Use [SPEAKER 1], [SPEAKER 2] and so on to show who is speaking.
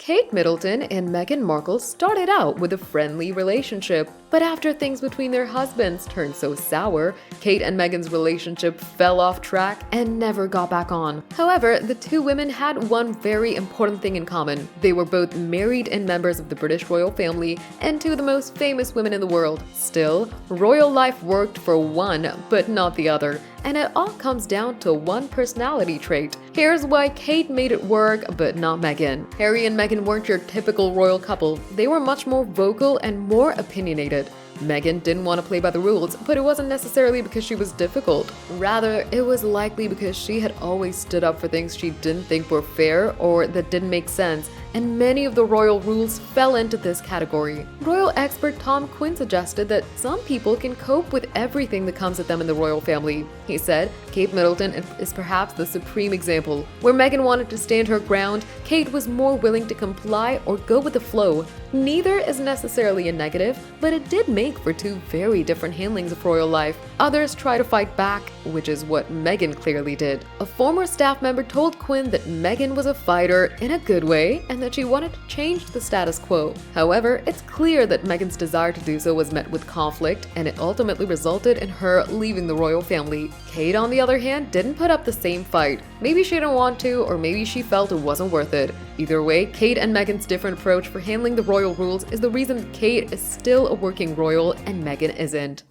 [SPEAKER 1] Kate Middleton and Meghan Markle started out with a friendly relationship, but after things between their husbands turned so sour, Kate and Meghan's relationship fell off track and never got back on. However, the two women had one very important thing in common. They were both married and members of the British royal family and two of the most famous women in the world. Still, royal life worked for one, but not the other. And it all comes down to one personality trait. Here's why Kate made it work, but not Meghan. Harry and Meghan weren't your typical royal couple. They were much more vocal and more opinionated. Meghan didn't want to play by the rules, but it wasn't necessarily because she was difficult. Rather, it was likely because she had always stood up for things she didn't think were fair or that didn't make sense, and many of the royal rules fell into this category. Royal expert Tom Quinn suggested that some people can cope with everything that comes at them in the royal family. He said, Kate Middleton is perhaps the supreme example. Where Meghan wanted to stand her ground, Kate was more willing to comply or go with the flow. Neither is necessarily a negative, but it did make for two very different handlings of royal life. Others try to fight back, which is what Meghan clearly did. A former staff member told Quinn that Meghan was a fighter in a good way and that she wanted to change the status quo. However, it's clear that Meghan's desire to do so was met with conflict, and it ultimately resulted in her leaving the royal family. Kate, on the other hand, didn't put up the same fight. Maybe she didn't want to, or maybe she felt it wasn't worth it. Either way, Kate and Meghan's different approach for handling the royal rules is the reason Kate is still a working royal and Meghan isn't.